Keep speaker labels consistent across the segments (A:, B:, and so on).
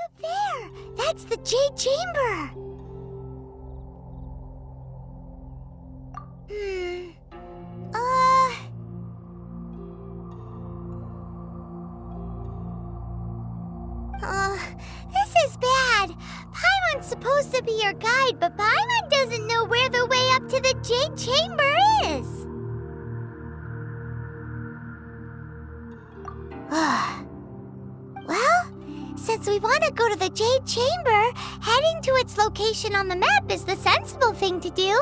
A: Up there! That's the Jade Chamber! This is bad. Paimon's supposed to be your guide, but Paimon doesn't know where the way up to the Jade Chamber is. Well, since we want to go to the Jade Chamber, heading to its location on the map is the sensible thing to do.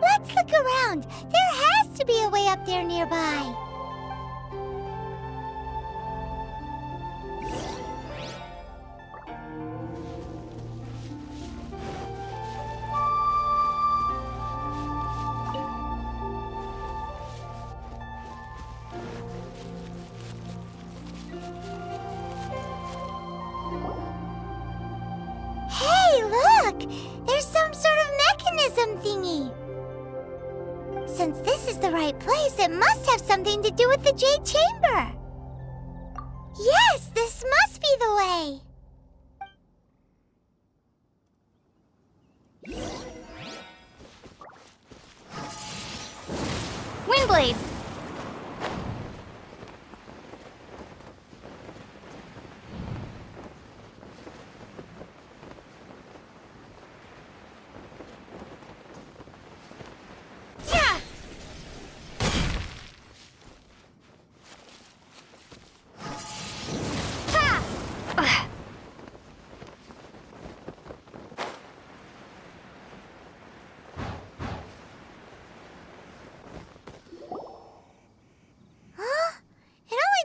A: Let's look around. There has to be a way up there nearby. Hey, look! There's some sort of mechanism thingy. Since this is the right place, it must have something to do with the Jade Chamber. Yes, this must be the way.
B: Windblade!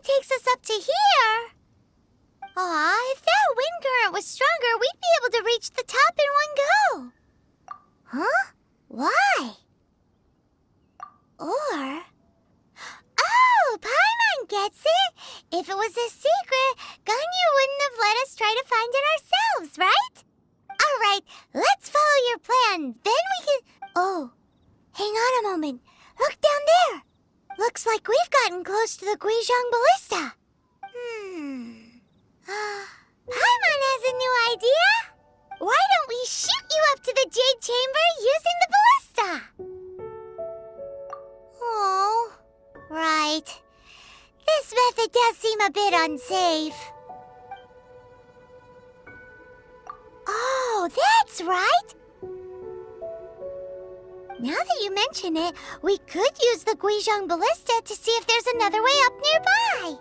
A: Takes us up to here. Aw, if that wind current was stronger, we'd be able to reach the top in one go. Huh? Why? Or... Oh, Paimon gets it. If it was a secret, Ganyu wouldn't have let us try to find it ourselves, right? All right, let's follow your plan. Then we can... Oh, hang on a moment. Look down there. Looks like we've gotten close to the Guizhong Ballista. Paimon has a new idea. Why don't we shoot you up to the Jade Chamber using the ballista? Oh, right. This method does seem a bit unsafe. Oh, that's right. Now that you mention it, we could use the Guizhong Ballista to see if there's another way up nearby.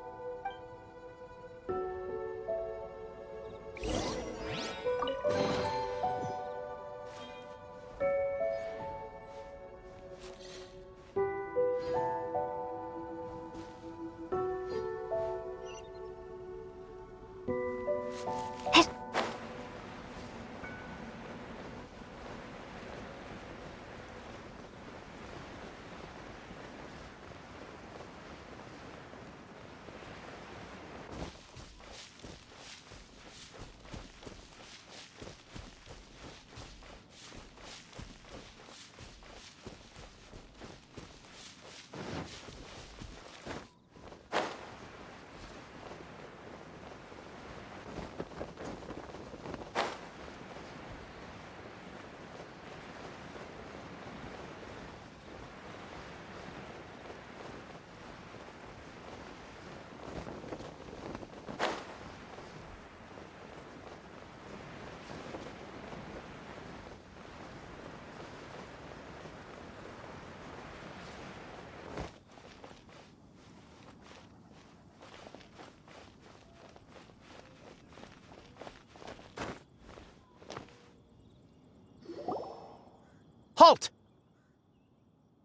C: Halt!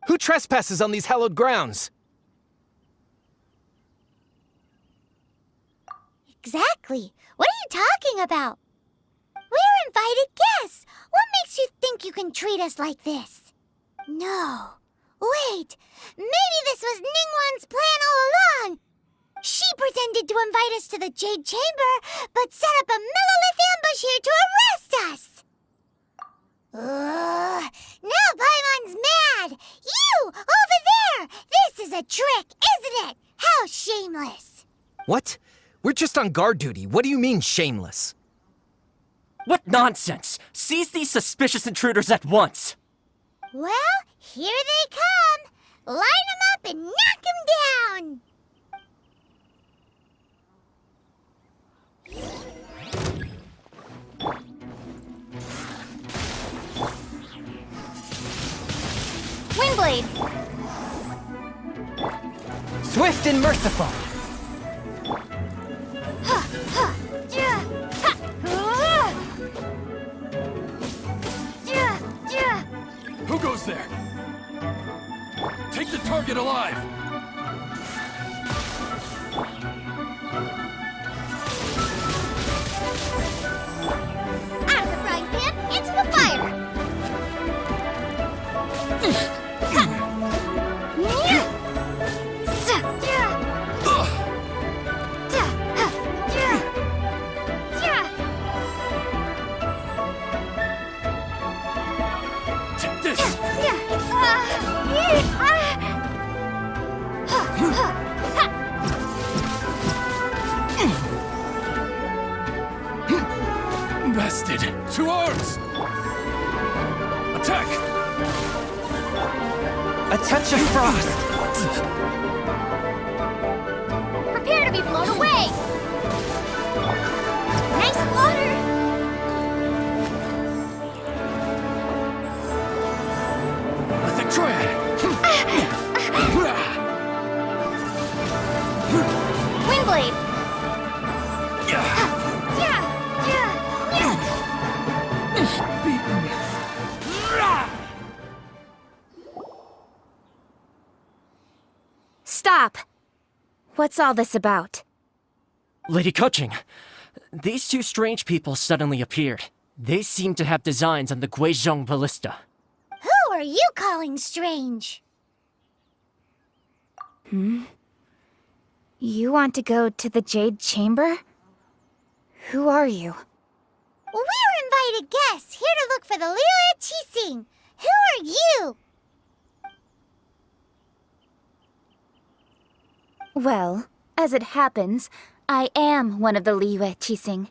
C: Who trespasses on these hallowed grounds?
A: Exactly. What are you talking about? We're invited guests. What makes you think you can treat us like this? No. Wait. Maybe this was Ningguang's plan all along. She pretended to invite us to the Jade Chamber, but set up a millilith ambush here to arrest us. Now Paimon's mad! You! Over there! This is a trick, isn't it? How shameless!
C: What? We're just on guard duty. What do you mean, shameless?
B: What nonsense! Seize these suspicious intruders at once!
A: Well, here they come. Line them up and knock them down. Windblade!
C: Swift and merciful.
D: Who goes there? Take the target alive!
A: Out of the frying pan, into the fire!
D: Take this! Bested! To arms! Attack!
C: A touch of frost.
A: Prepare to be blown away! Nice water!
D: A thick triad!
A: Windblade!
E: Stop! What's all this about?
B: Lady Kuching, these two strange people suddenly appeared. They seem to have designs on the Guizhong ballista.
A: Who are you calling strange?
E: You want to go to the Jade Chamber? Who are you?
A: We're invited guests here to look for the Liu Qixing. Who are you?
E: Well, as it happens, I am one of the Liu Qixing.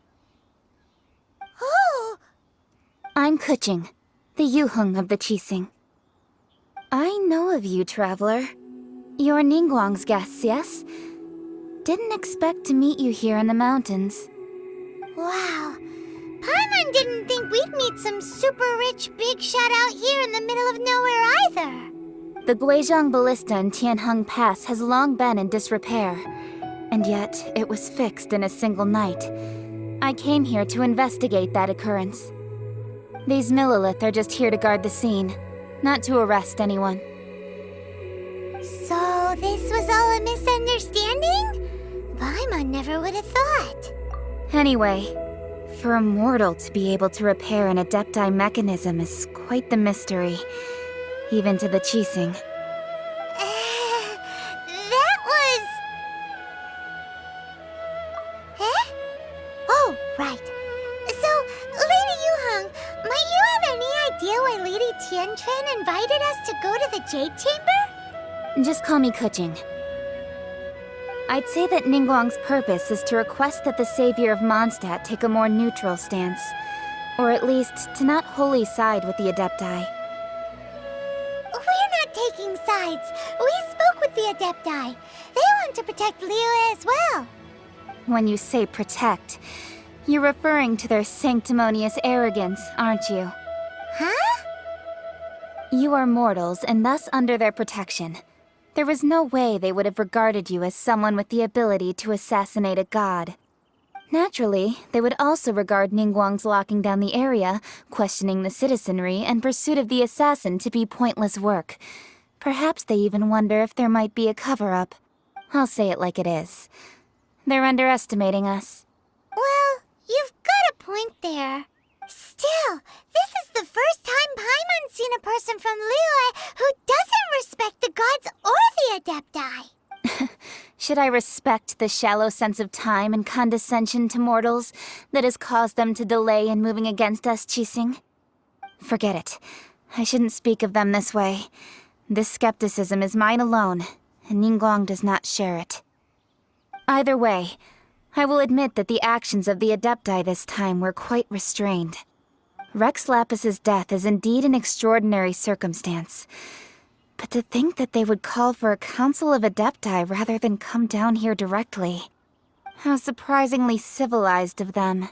A: Oh,
E: I'm Kuching, the Yuheng of the Qixing. I know of you, traveler. You're Ningguang's guests, yes? Didn't expect to meet you here in the mountains.
A: wow. Paimon didn't think we'd meet some super rich big shot out here in the middle of nowhere either.
E: The Guizhong ballista in Tianheng Pass has long been in disrepair, and yet it was fixed in a single night. I came here to investigate that occurrence. These Millilith are just here to guard the scene, not to arrest anyone.
A: So this was all a misunderstanding? Paimon never would have thought.
E: Anyway, for a mortal to be able to repair an Adepti mechanism is quite the mystery, even to the Qixing.
A: That was... Eh? Oh, right. So, Lady Yuheng, might you have any idea why Lady Tianquan invited us to go to the Jade Chamber?
E: Just call me Kuching. I'd say that Ningguang's purpose is to request that the savior of Mondstadt take a more neutral stance, or at least to not wholly side with the Adepti.
A: We're not taking sides. We spoke with the Adepti. They want to protect Liyue as well.
E: When you say protect, you're referring to their sanctimonious arrogance, aren't you?
A: Huh?
E: You are mortals and thus under their protection. There was no way they would have regarded you as someone with the ability to assassinate a god. Naturally, they would also regard Ningguang's locking down the area, questioning the citizenry, and pursuit of the assassin to be pointless work. Perhaps they even wonder if there might be a cover-up. I'll say it like it is. They're underestimating us.
A: Well, you've got a point there. Still, this is the first time Paimon's seen a person from Liyue who doesn't respect the gods or the Adepti.
E: Should I respect the shallow sense of time and condescension to mortals that has caused them to delay in moving against us, Qixing? Forget it. I shouldn't speak of them this way. This skepticism is mine alone, and Ningguang does not share it. Either way, I will admit that the actions of the Adepti this time were quite restrained. Rex Lapis's death is indeed an extraordinary circumstance. But to think that they would call for a council of Adepti rather than come down here directly. How surprisingly civilized of them.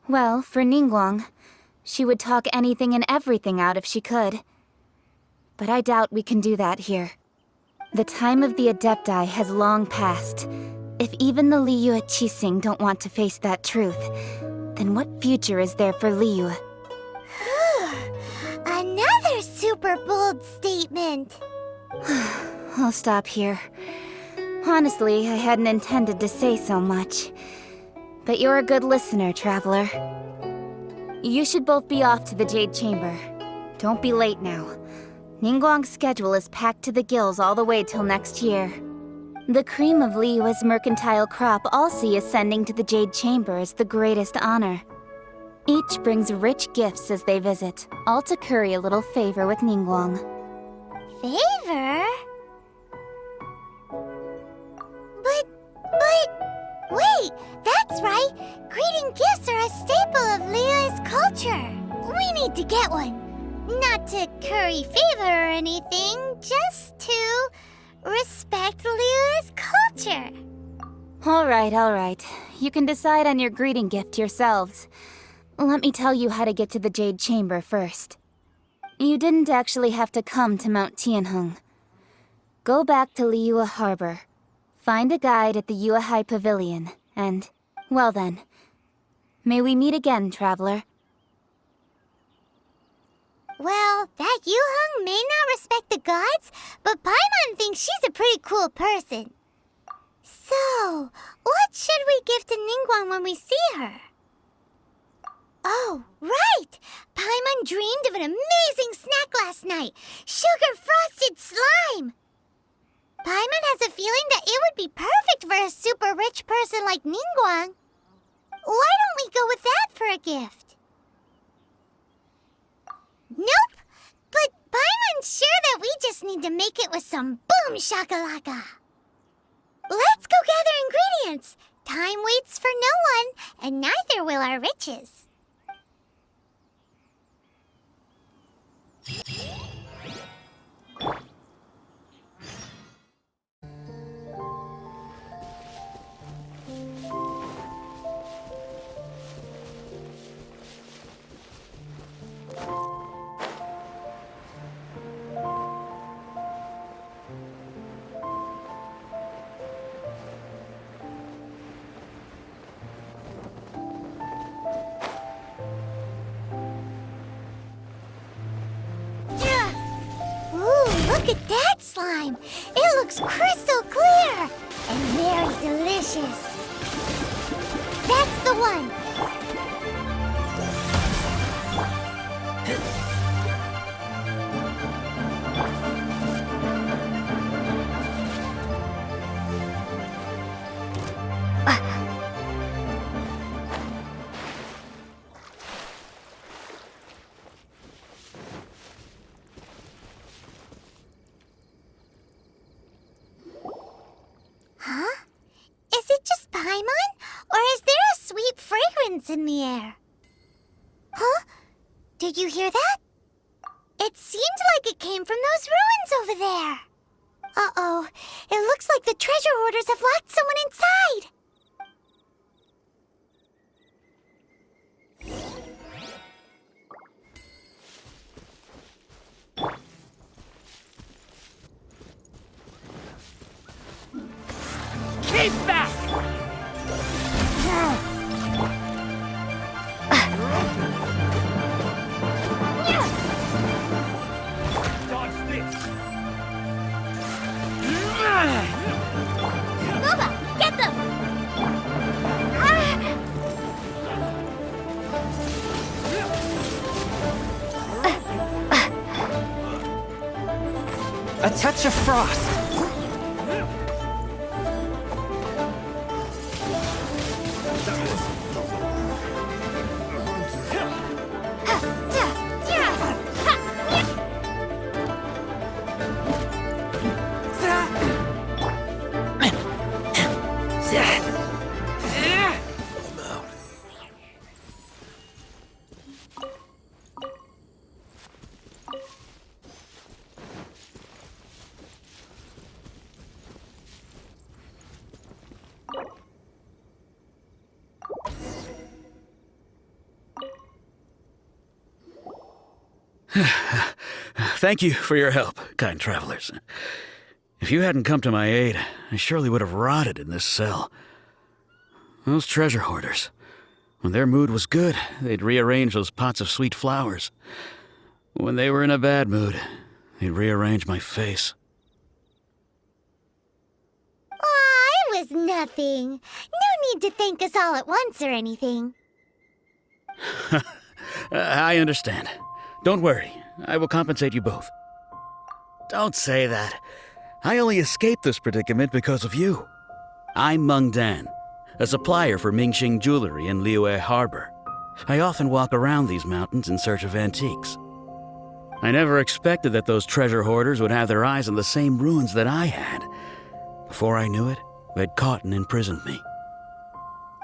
E: Well, for Ningguang, she would talk anything and everything out if she could. But I doubt we can do that here. The time of the Adepti has long passed. If even the Liyue Qixing don't want to face that truth, then what future is there for Liyue?
A: Another super bold statement.
E: I'll stop here. Honestly, I hadn't intended to say so much. But you're a good listener, Traveler. You should both be off to the Jade Chamber. Don't be late now. Ningguang's schedule is packed to the gills all the way till next year. The cream of Liyue's mercantile crop all see ascending to the Jade Chamber as the greatest honor. Each brings rich gifts as they visit, all to curry a little favor with Ningguang.
A: Favor? Wait, that's right! Greeting gifts are a staple of Liyue's culture. We need to get one. Not to curry favor or anything, just to respect Liyue's culture.
E: Alright. You can decide on your greeting gift yourselves. Let me tell you how to get to the Jade Chamber first. You didn't actually have to come to Mount Tianheng. Go back to Liyue Harbor. Find a guide at the Yuehai Pavilion, and, well then, may we meet again, Traveler.
A: Well, that Yuheng may not respect the gods, but Paimon thinks she's a pretty cool person. So, what should we give to Ningguang when we see her? Oh, right! Paimon dreamed of an amazing snack last night! Sugar-frosted slime! Paimon has a feeling that it would be perfect for a super rich person like Ningguang. Why don't we go with that for a gift? Nope! But Paimon's sure that we just need to make it with some boom shakalaka. Let's go gather ingredients. Time waits for no one, and neither will our riches. Look at that slime! It looks crystal clear! And very delicious! That's the one! Huh? Is it just Paimon? Or is there a sweet fragrance in the air? Huh? Did you hear that? It seemed like it came from those ruins over there. Uh-oh. It looks like the treasure hoarders have locked someone inside.
B: Keep back! Dodge this!
A: Luba, get them!
C: A touch of frost.
F: Thank you for your help, kind travelers. If you hadn't come to my aid, I surely would have rotted in this cell. Those treasure hoarders, when their mood was good, they'd rearrange those pots of sweet flowers. When they were in a bad mood, they'd rearrange my face.
A: Aw, it was nothing. No need to thank us all at once or anything.
F: I understand. Don't worry, I will compensate you both. Don't say that. I only escaped this predicament because of you. I'm Meng Dan, a supplier for Mingxing jewelry in Liyue Harbor. I often walk around these mountains in search of antiques. I never expected that those treasure hoarders would have their eyes on the same ruins that I had. Before I knew it, they'd caught and imprisoned me.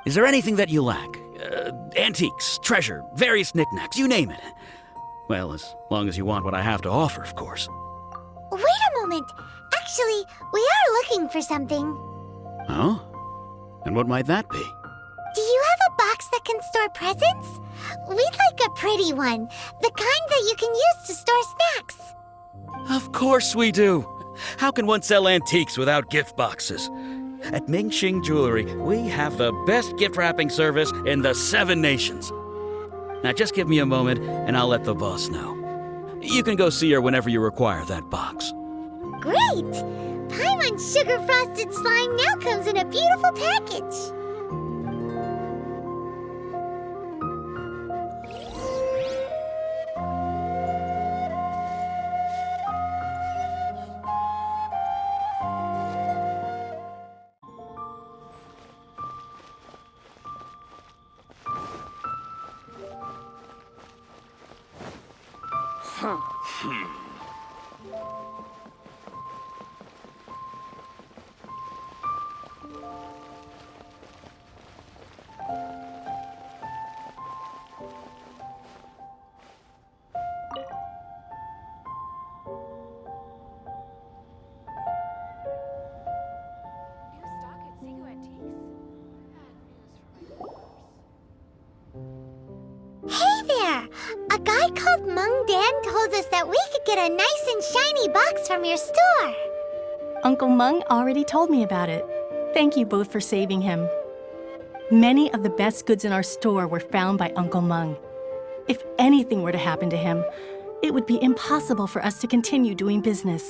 F: Is there anything that you lack? Antiques, treasure, various knickknacks, you name it. Well, as long as you want what I have to offer, of course.
A: Wait a moment. Actually, we are looking for something.
F: Oh? And what might that be?
A: Do you have a box that can store presents? We'd like a pretty one. The kind that you can use to store snacks.
F: Of course we do. How can one sell antiques without gift boxes? At Mingxing Jewelry, we have the best gift wrapping service in the 7 nations. Now just give me a moment and I'll let the boss know. You can go see her whenever you require that box.
A: Great! Paimon Sugar Frosted Slime now comes in a beautiful package. Hey there! A guy called Meng Dan told us that we could get a nice and shiny box from your store.
G: Uncle Meng already told me about it. Thank you both for saving him. Many of the best goods in our store were found by Uncle Meng. If anything were to happen to him, it would be impossible for us to continue doing business.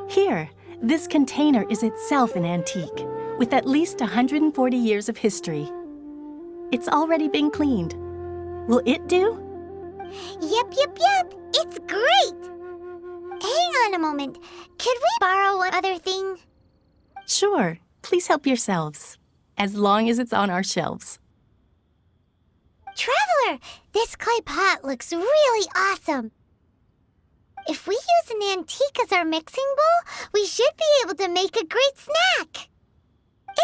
G: Here, this container is itself an antique, with at least 140 years of history. It's already been cleaned. Will it do?
A: Yep. It's great! Hang on a moment. Could we borrow one other thing?
G: Sure, please help yourselves, as long as it's on our shelves.
A: Traveler, this clay pot looks really awesome. If we use an antique as our mixing bowl, we should be able to make a great snack.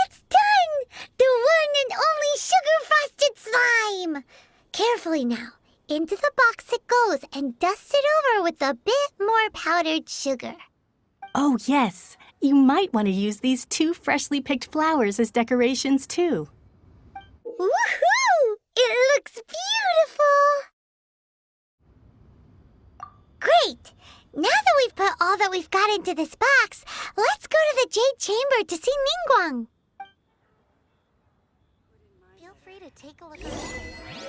A: It's done! The one and only sugar-frosted slime! Carefully now. Into the box it goes and dust it over with a bit more powdered sugar.
G: Oh yes, you might want to use these 2 freshly picked flowers as decorations too.
A: Woohoo! It looks beautiful! Great! Now that we've put all that we've got into this box, let's go to the Jade Chamber to see Ningguang. Feel free to take a look around.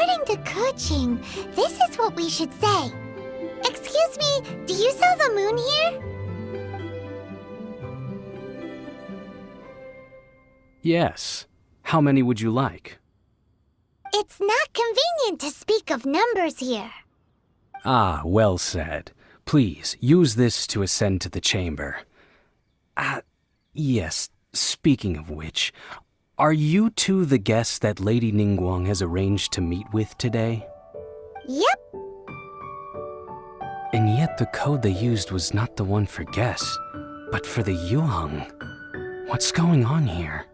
A: According to Kuching, this is what we should say. Excuse me, do you sell the moon here?
H: Yes. How many would you like?
A: It's not convenient to speak of numbers here.
H: Ah, well said. Please, use this to ascend to the chamber. Yes, speaking of which, are you two the guests that Lady Ningguang has arranged to meet with today?
A: Yep.
H: And yet the code they used was not the one for guests, but for the Yuheng. What's going on here?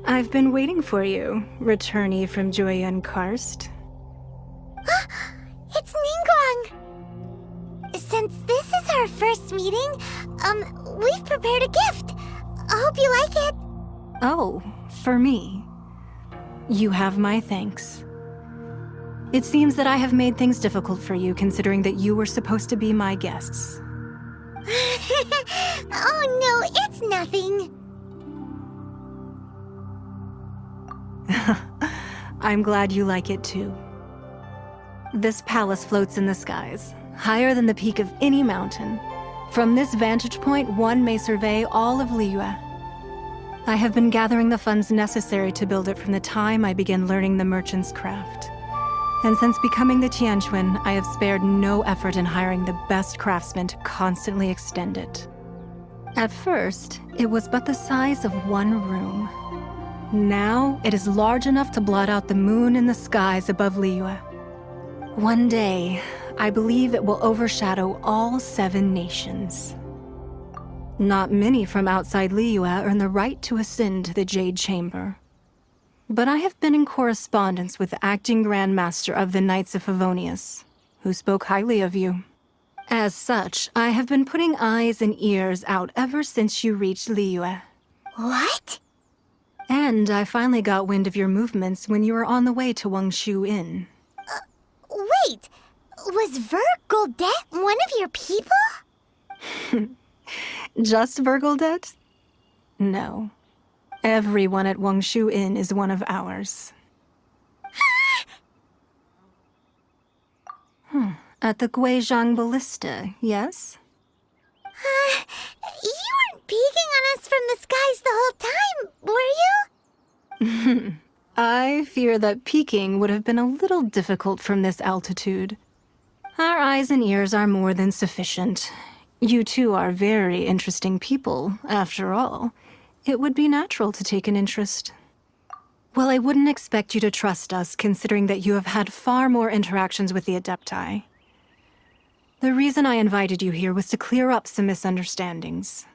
I: I've been waiting for you, returnee from Joyun Karst.
A: It's Ningguang! Since this is our first meeting, we've prepared a gift. I hope you like it.
I: Oh, for me. You have my thanks. It seems that I have made things difficult for you, considering that you were supposed to be my guests.
A: Oh no, it's nothing.
I: I'm glad you like it too. This palace floats in the skies, higher than the peak of any mountain. From this vantage point, one may survey all of Liyue. I have been gathering the funds necessary to build it from the time I began learning the merchant's craft. And since becoming the Tianquan, I have spared no effort in hiring the best craftsmen to constantly extend it. At first, it was but the size of one room. Now, it is large enough to blot out the moon in the skies above Liyue. One day, I believe it will overshadow all 7 nations. Not many from outside Liyue earn the right to ascend to the Jade Chamber. But I have been in correspondence with the acting Grand Master of the Knights of Favonius, who spoke highly of you. As such, I have been putting eyes and ears out ever since you reached Liyue.
A: What?
I: And I finally got wind of your movements when you were on the way to Wangshu Inn.
A: Wait, was Vergoldet one of your people?
I: Just Vergoldet? No. Everyone at Wangshu Inn is one of ours. At the Guizhang Ballista, yes?
A: You weren't peeking on us from the skies the whole time, were you?
I: I fear that peeking would have been a little difficult from this altitude. Our eyes and ears are more than sufficient. You two are very interesting people, after all. It would be natural to take an interest. Well, I wouldn't expect you to trust us, considering that you have had far more interactions with the Adepti. The reason I invited you here was to clear up some misunderstandings.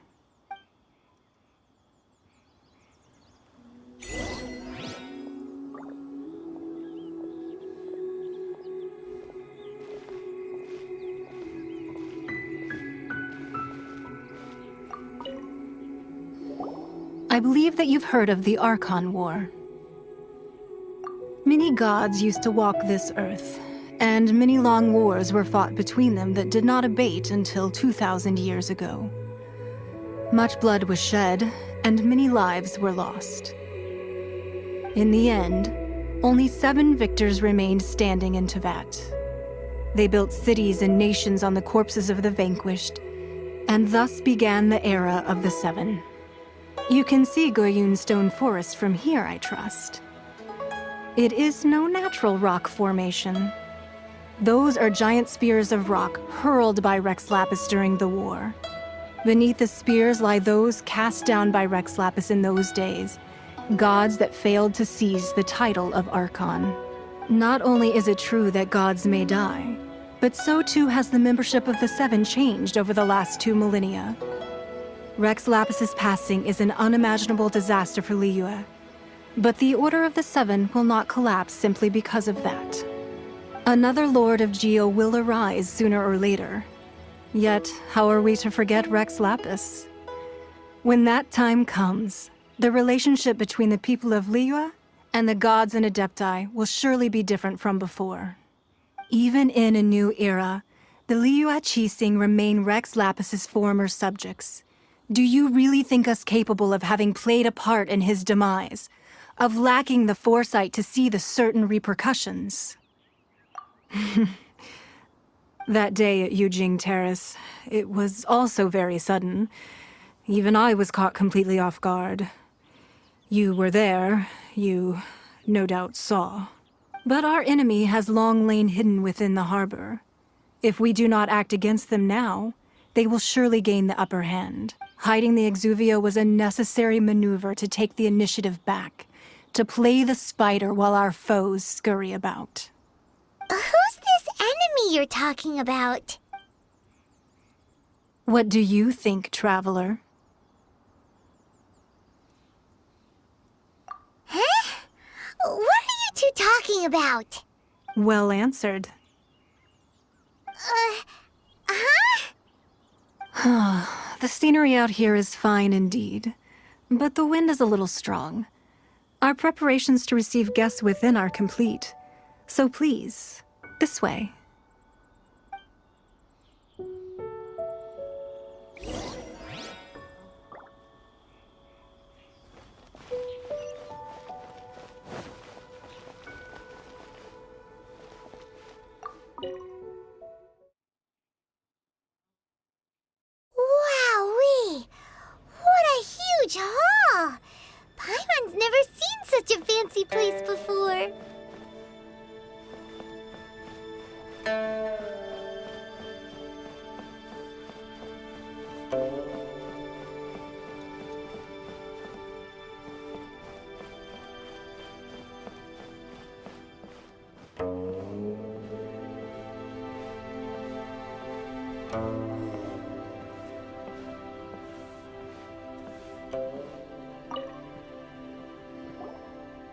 I: I believe that you've heard of the Archon War. Many gods used to walk this earth, and many long wars were fought between them that did not abate until 2,000 years ago. Much blood was shed, and many lives were lost. In the end, only 7 victors remained standing in Teyvat. They built cities and nations on the corpses of the vanquished, and thus began the era of the 7. You can see Goyun Stone Forest from here, I trust. It is no natural rock formation. Those are giant spears of rock hurled by Rex Lapis during the war. Beneath the spears lie those cast down by Rex Lapis in those days, gods that failed to seize the title of Archon. Not only is it true that gods may die, but so too has the membership of the 7 changed over the last 2 millennia. Rex Lapis's passing is an unimaginable disaster for Liyue, but the Order of the 7 will not collapse simply because of that. Another Lord of Geo will arise sooner or later. Yet, how are we to forget Rex Lapis? When that time comes, the relationship between the people of Liyue and the gods and Adepti will surely be different from before. Even in a new era, the Liyue Qixing remain Rex Lapis's former subjects. Do you really think us capable of having played a part in his demise? Of lacking the foresight to see the certain repercussions? That day at Yujing Terrace, it was also very sudden. Even I was caught completely off guard. You were there, you no doubt saw. But our enemy has long lain hidden within the harbor. If we do not act against them now, they will surely gain the upper hand. Hiding the Exuvio was a necessary maneuver to take the initiative back, to play the spider while our foes scurry about.
A: Who's this enemy you're talking about?
I: What do you think, Traveler?
A: Huh? What are you two talking about?
I: Well answered. The scenery out here is fine indeed, but the wind is a little strong. Our preparations to receive guests within are complete, so please, this way.
A: Wowee! What a huge hall! Paimon's never seen such a fancy place before.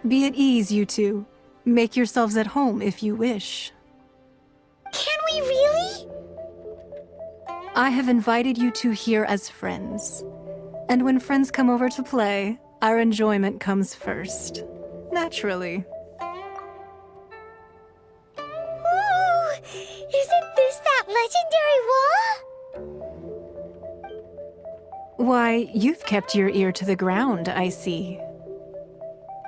I: Be at ease, you two. Make yourselves at home if you wish.
A: Can we really?
I: I have invited you two here as friends. And when friends come over to play, our enjoyment comes first. Naturally.
A: Ooh! Isn't this that legendary wall?
I: Why, you've kept your ear to the ground, I see.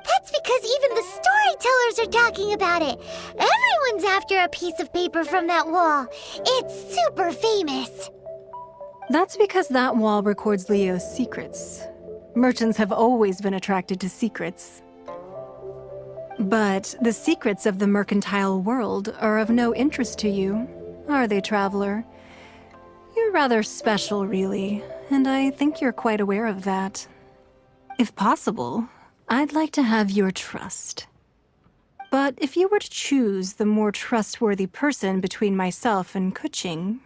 A: That's because even the storytellers are talking about it. Everyone's after a piece of paper from that wall. It's super famous.
I: That's because that wall records Leo's secrets. Merchants have always been attracted to secrets. But the secrets of the mercantile world are of no interest to you, are they, Traveler? You're rather special, really, and I think you're quite aware of that. If possible, I'd like to have your trust. But if you were to choose the more trustworthy person between myself and Kuching...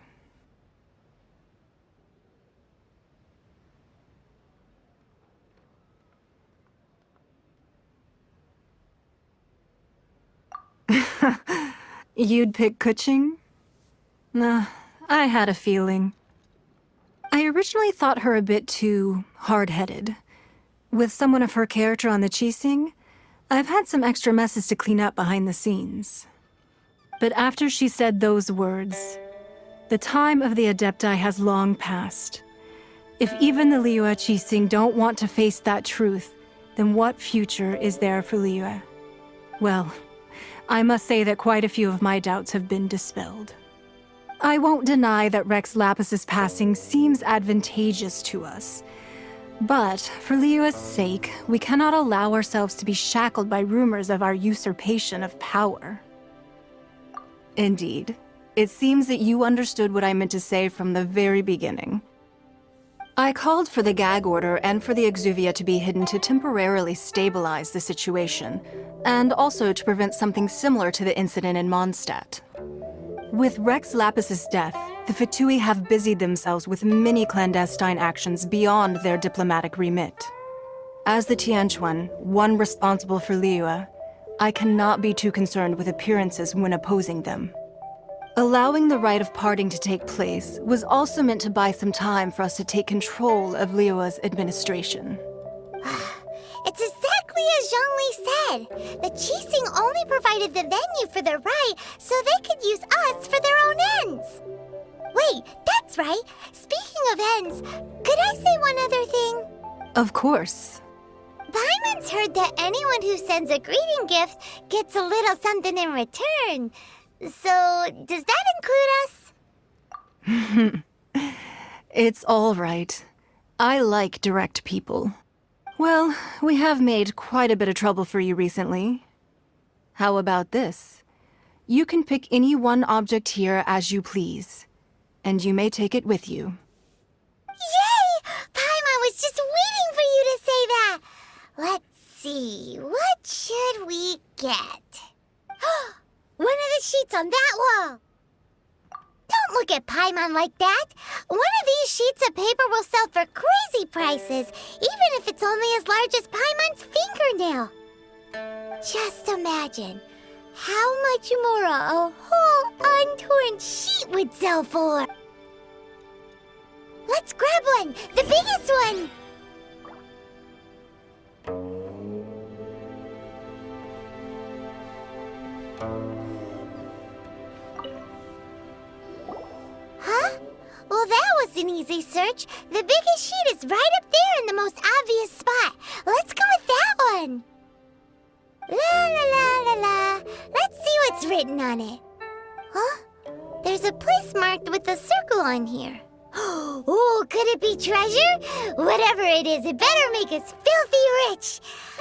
I: You'd pick Kuching? Nah, I had a feeling. I originally thought her a bit too hard-headed. With someone of her character on the Qixing, I've had some extra messes to clean up behind the scenes. But after she said those words, the time of the Adepti has long passed. If even the Liyue Qixing don't want to face that truth, then what future is there for Liyue? Well, I must say that quite a few of my doubts have been dispelled. I won't deny that Rex Lapis's passing seems advantageous to us. But, for Liyue's sake, we cannot allow ourselves to be shackled by rumors of our usurpation of power. Indeed. It seems that you understood what I meant to say from the very beginning. I called for the gag order and for the Exuvia to be hidden to temporarily stabilize the situation, and also to prevent something similar to the incident in Mondstadt. With Rex Lapis's death, the Fatui have busied themselves with many clandestine actions beyond their diplomatic remit. As the Tianquan, one responsible for Liyue, I cannot be too concerned with appearances when opposing them. Allowing the rite of parting to take place was also meant to buy some time for us to take control of Liyue's administration.
A: It's exactly as Zhongli said. The Qixing only provided the venue for the rite so they could use us for their own ends. Wait, that's right. Speaking of ends, could I say one other thing?
I: Of course.
A: Paimon's heard that anyone who sends a greeting gift gets a little something in return. So, does that include us?
I: It's all right. I like direct people. Well, we have made quite a bit of trouble for you recently. How about this? You can pick any one object here as you please, and you may take it with you.
A: Yay! Paimon was just waiting for you to say that! Let's see, what should we get? One of the sheets on that wall! Don't look at Paimon like that! One of these sheets of paper will sell for crazy prices, even if it's only as large as Paimon's fingernail. Just imagine how much more a whole untorn sheet would sell for. Let's grab one! The biggest one! Huh? Well, that was an easy search. The biggest sheet is right up there in the most obvious spot. Let's go with that one. La la la la la. Let's see what's written on it. Huh? There's a place marked with a circle on here. Oh, could it be treasure? Whatever it is, it better make us filthy rich.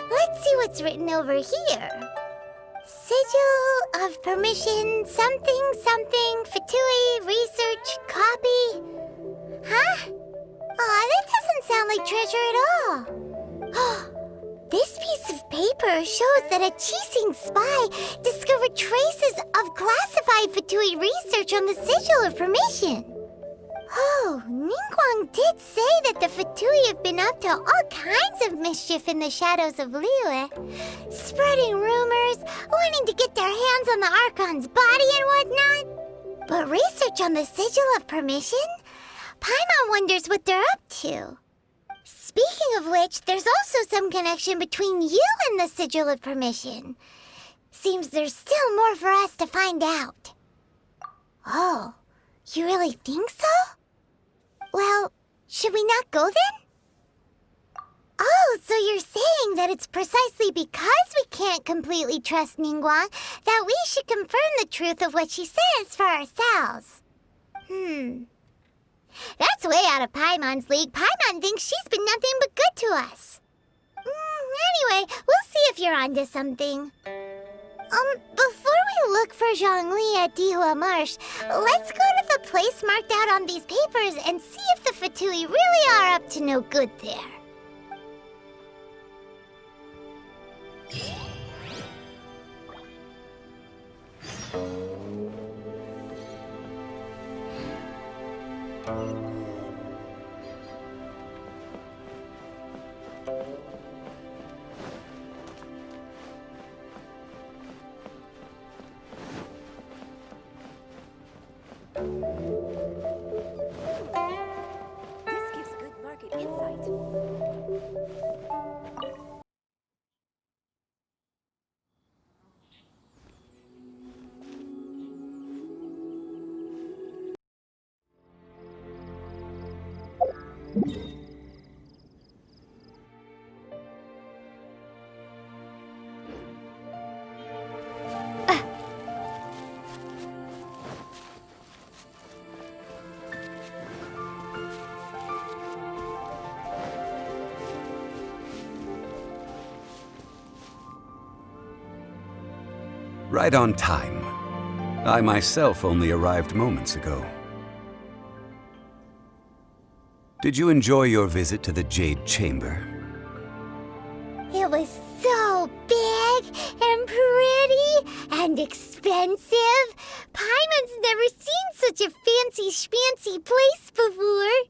A: Let's see what's written over here. Sigil of permission, something, something, Fatui, research, copy. Huh? Aw, that doesn't sound like treasure at all. This piece of paper shows that a Qixing spy discovered traces of classified Fatui research on the Sigil of permission. Oh, Ningguang did say that the Fatui have been up to all kinds of mischief in the shadows of Liyue, spreading rumors, wanting to get their hands on the Archon's body and whatnot. But research on the Sigil of permission? Paimon wonders what they're up to. Speaking of which, there's also some connection between you and the Sigil of permission. Seems there's still more for us to find out. Oh, you really think so? Well, should we not go then? Oh, so you're saying that it's precisely because we can't completely trust Ningguang that we should confirm the truth of what she says for ourselves. That's way out of Paimon's league. Paimon thinks she's been nothing but good to us. Anyway, we'll see if you're onto something. Before we look for Zhongli at Dihua Marsh, let's go to the place marked out on these papers and see if the Fatui really are up to no good there.
J: This gives good market insight.
K: Right on time. I myself only arrived moments ago. Did you enjoy your visit to the Jade Chamber?
A: It was so big and pretty and expensive. Paimon's never seen such a fancy-schmancy place before.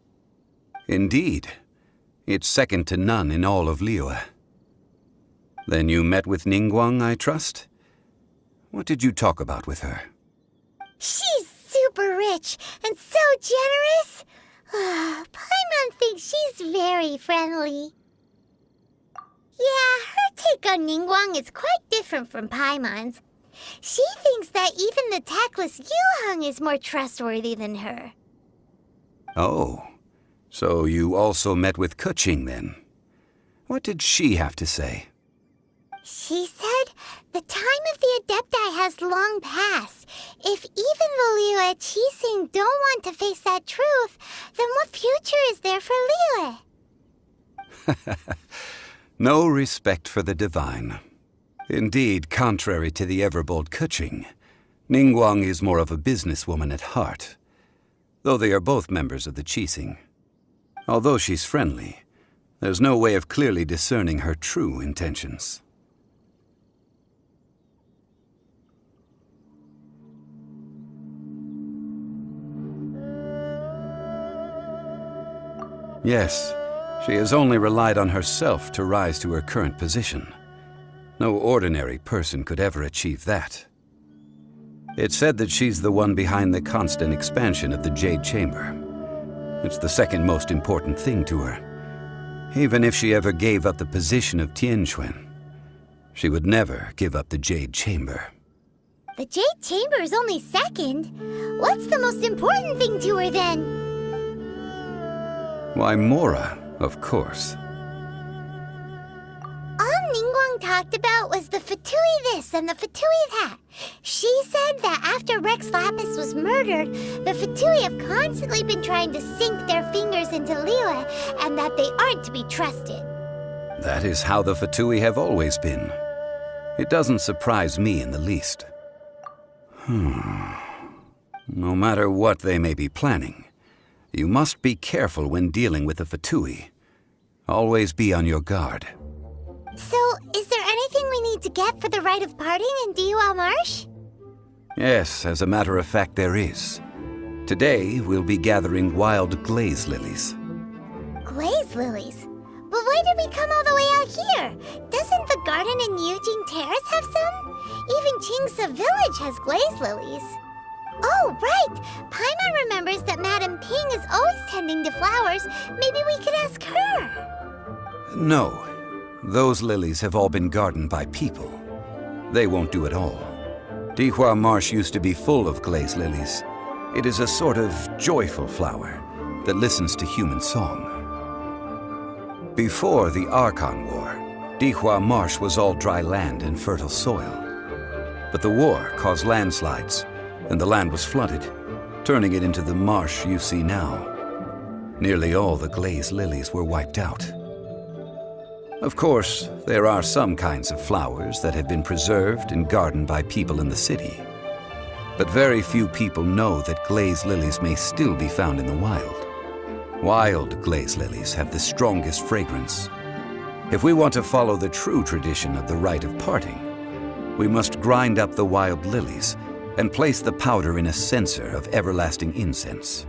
K: Indeed. It's second to none in all of Liyue. Then you met with Ningguang, I trust? What did you talk about with her?
A: She's super rich and so generous. Paimon thinks she's very friendly. Yeah, her take on Ningguang is quite different from Paimon's. She thinks that even the tactless Yuheng is more trustworthy than her.
K: Oh, so you also met with Keqing then? What did she have to say?
A: She said the time of the Adepti has long passed. If even the Liyue Qixing don't want to face that truth, then what future is there for Liyue?
K: No respect for the divine. Indeed, contrary to the ever-bold Keqing, Ningguang is more of a businesswoman at heart, though they are both members of the Qixing. Although she's friendly, there's no way of clearly discerning her true intentions. Yes, she has only relied on herself to rise to her current position. No ordinary person could ever achieve that. It's said that she's the one behind the constant expansion of the Jade Chamber. It's the second most important thing to her. Even if she ever gave up the position of Tianquan, she would never give up the Jade Chamber.
A: The Jade Chamber is only second. What's the most important thing to her then?
K: Why, Mora, of course.
A: All Ningguang talked about was the Fatui this and the Fatui that. She said that after Rex Lapis was murdered, the Fatui have constantly been trying to sink their fingers into Liyue, and that they aren't to be trusted.
K: That is how the Fatui have always been. It doesn't surprise me in the least. No matter what they may be planning, you must be careful when dealing with the Fatui. Always be on your guard.
A: So, is there anything we need to get for the rite of parting in Dihua Marsh?
K: Yes, as a matter of fact, there is. Today, we'll be gathering wild glaze lilies.
A: Glaze lilies? But why did we come all the way out here? Doesn't the garden in Yujing Terrace have some? Even Qingse Village has glaze lilies. Oh, right! Paimon remembers that Madame Ping is always tending to flowers. Maybe we could ask her.
K: No. Those lilies have all been gardened by people. They won't do it all. Dihua Marsh used to be full of glaze lilies. It is a sort of joyful flower that listens to human song. Before the Archon War, Dihua Marsh was all dry land and fertile soil. But the war caused landslides, and the land was flooded, turning it into the marsh you see now. Nearly all the glaze lilies were wiped out. Of course, there are some kinds of flowers that have been preserved and gardened by people in the city. But very few people know that glaze lilies may still be found in the wild. Wild glaze lilies have the strongest fragrance. If we want to follow the true tradition of the rite of parting, we must grind up the wild lilies and place the powder in a censer of everlasting incense.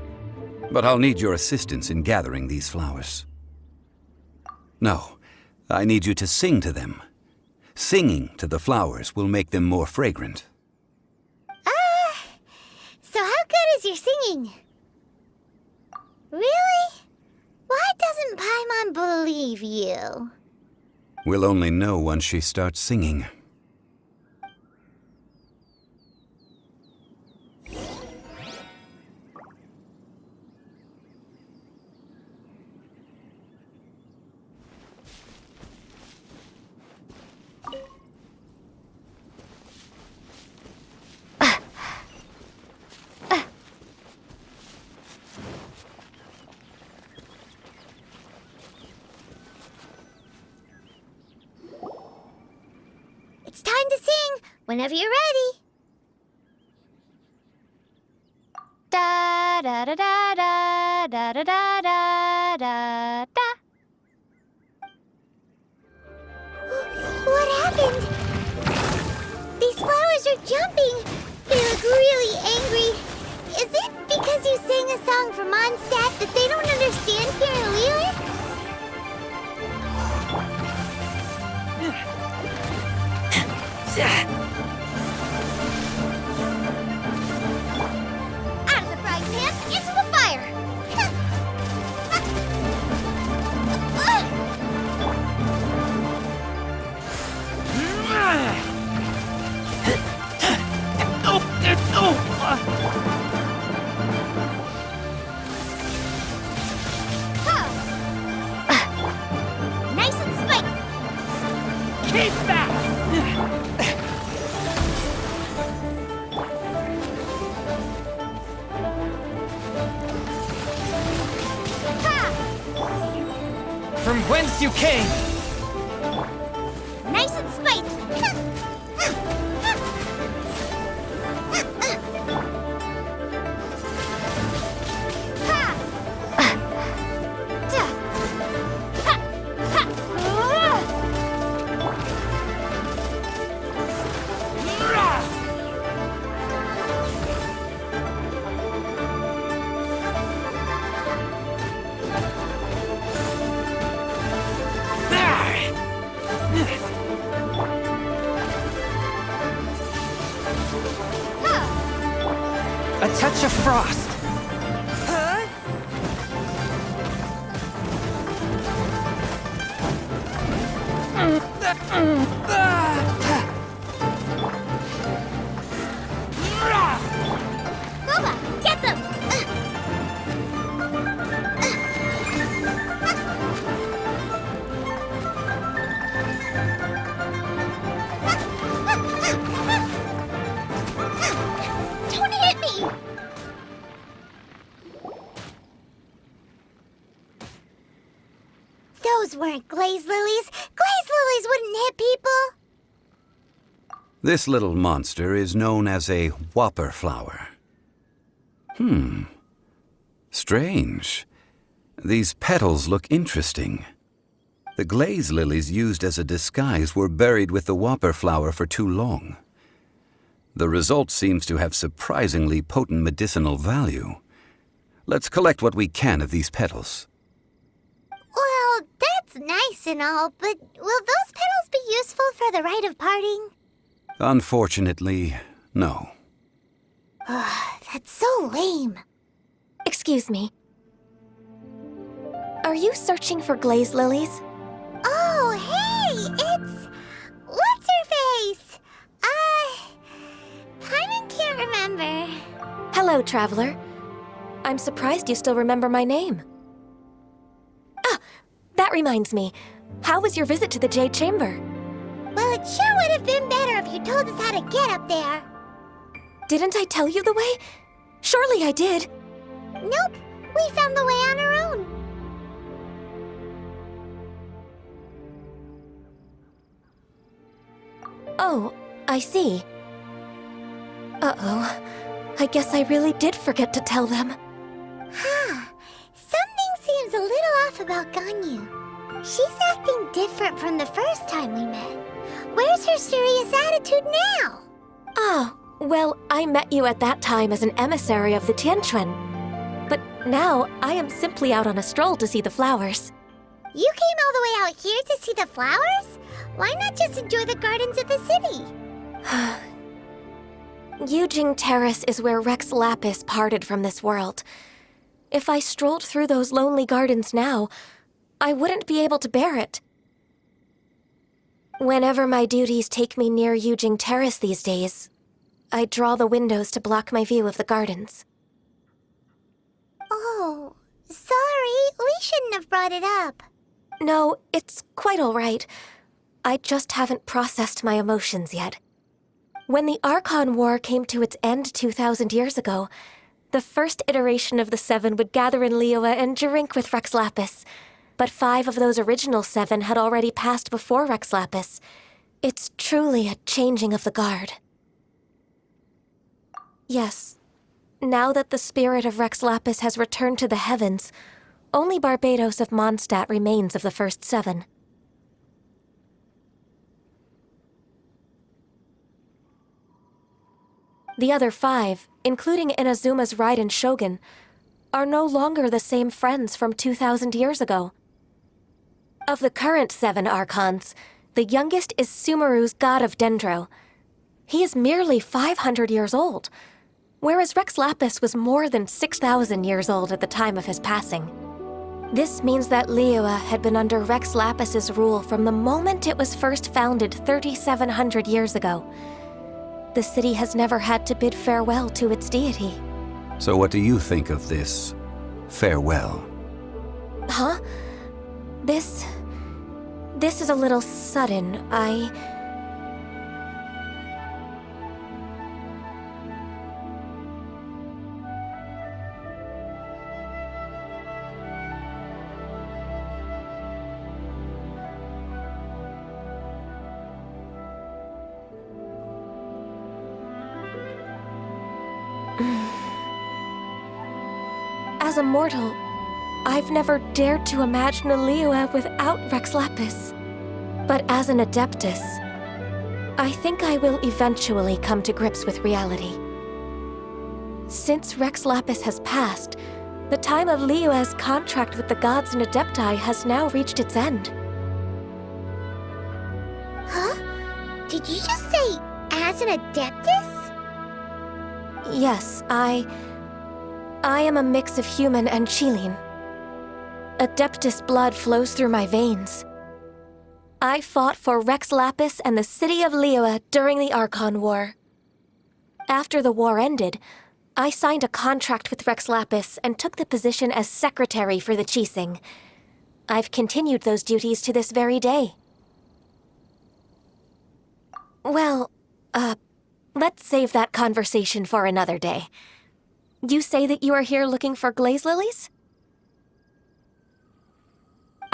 K: But I'll need your assistance in gathering these flowers. No, I need you to sing to them. Singing to the flowers will make them more fragrant.
A: So how good is your singing? Really? Why doesn't Paimon believe you?
K: We'll only know once she starts singing.
A: It's time to sing, whenever you're ready.
E: Da da da da da da da da da da da.
A: What happened? These flowers are jumping. They look really angry. Is it because you sang a song for Mondstadt that they don't understand here in Liyue? Out of the frying pan, into the fire!
B: Eat that! From whence you came!
A: Nice and spiky.
C: A touch of frost.
A: Boba, get them! Don't hit me! Those weren't glaze lilies. Glaze lilies wouldn't hit people.
K: This little monster is known as a whopper flower. Strange. These petals look interesting. The glaze lilies used as a disguise were buried with the whopper flower for too long. The result seems to have surprisingly potent medicinal value. Let's collect what we can of these petals.
A: Well, that's nice and all, but will those petals be useful for the rite of parting?
K: Unfortunately, no.
A: That's so lame.
J: Excuse me. Are you searching for glaze lilies?
A: Oh, hey, it's... What's her face? Paimon can't remember.
J: Hello, traveler. I'm surprised you still remember my name. Ah, that reminds me. How was your visit to the Jade Chamber?
A: Well, it sure would have been better if you told us how to get up there.
J: Didn't I tell you the way? Surely I did.
A: Nope, we found the way on our own.
J: Oh, I see. Uh-oh. I guess I really did forget to tell them.
A: Something seems a little off about Ganyu. She's acting different from the first time we met. Where's her serious attitude now?
J: Ah, well, I met you at that time as an emissary of the Tianquan. But now, I am simply out on a stroll to see the flowers.
A: You came all the way out here to see the flowers? Why not just enjoy the gardens of the city?
J: Yujing Terrace is where Rex Lapis parted from this world. If I strolled through those lonely gardens now, I wouldn't be able to bear it. Whenever my duties take me near Yujing Terrace these days, I draw the windows to block my view of the gardens.
A: Oh, sorry, we shouldn't have brought it up.
J: No, it's quite all right. I just haven't processed my emotions yet. When the Archon War came to its end 2,000 years ago, the first iteration of the Seven would gather in Liyue and drink with Rex Lapis. But 5 of those original 7 had already passed before Rex Lapis. It's truly a changing of the guard. Yes, now that the spirit of Rex Lapis has returned to the heavens, only Barbados of Mondstadt remains of the first 7. The other 5, including Inazuma's Raiden Shogun, are no longer the same friends from 2,000 years ago. Of the current 7 Archons, the youngest is Sumeru's god of Dendro. He is merely 500 years old, whereas Rex Lapis was more than 6,000 years old at the time of his passing. This means that Liyue had been under Rex Lapis's rule from the moment it was first founded 3,700 years ago. The city has never had to bid farewell to its deity.
K: So what do you think of this farewell?
J: Huh? This This is a little sudden. As a mortal, I've never dared to imagine a Liyue without Rex Lapis. But as an Adeptus, I think I will eventually come to grips with reality. Since Rex Lapis has passed, the time of Liyue's contract with the gods and Adepti has now reached its end.
A: Huh? Did you just say, as an Adeptus?
J: Yes, I am a mix of human and Qilin. Adeptus blood flows through my veins. I fought for Rex Lapis and the city of Liyue during the Archon War. After the war ended, I signed a contract with Rex Lapis and took the position as secretary for the Qixing. I've continued those duties to this very day. Well, let's save that conversation for another day. You say that you are here looking for glaze lilies?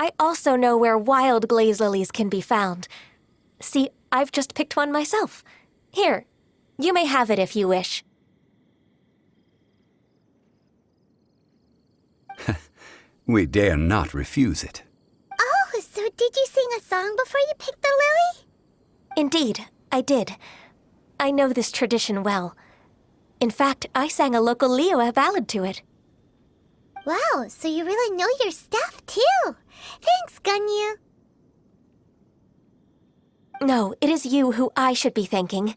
J: I also know where wild glaze lilies can be found. See, I've just picked one myself. Here, you may have it if you wish.
K: We dare not refuse it.
A: Oh, so did you sing a song before you picked the lily?
J: Indeed, I did. I know this tradition well. In fact, I sang a local Liyue ballad to it.
A: Wow, so you really know your stuff, too. Thanks, Gunyu.
J: No, it is you who I should be thanking.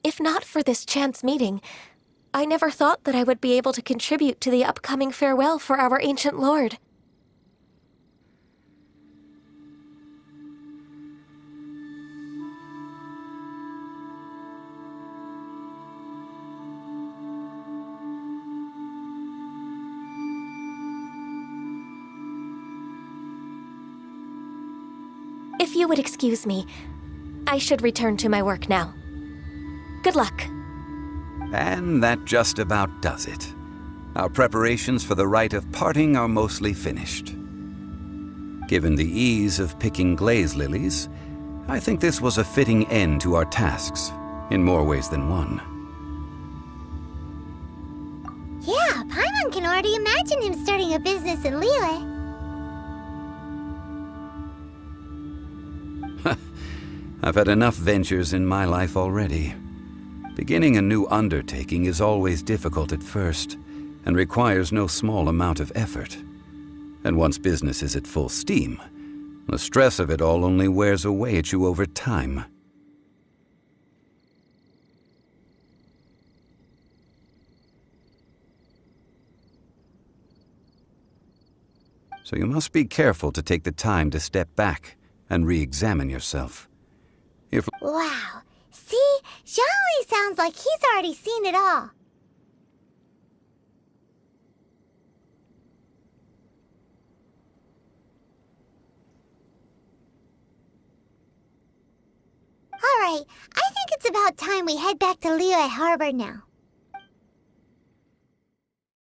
J: If not for this chance meeting, I never thought that I would be able to contribute to the upcoming farewell for our ancient lord. If you would excuse me, I should return to my work now. Good luck.
K: And that just about does it. Our preparations for the rite of parting are mostly finished. Given the ease of picking glaze lilies, I think this was a fitting end to our tasks, in more ways than one.
A: Yeah, Paimon can already imagine him starting a business in Liyue.
K: I've had enough ventures in my life already. Beginning a new undertaking is always difficult at first, and requires no small amount of effort. And once business is at full steam, the stress of it all only wears away at you over time. So you must be careful to take the time to step back and re-examine yourself.
A: Wow. See? Zhongli sounds like he's already seen it all. Alright, I think it's about time we head back to Liyue Harbor now.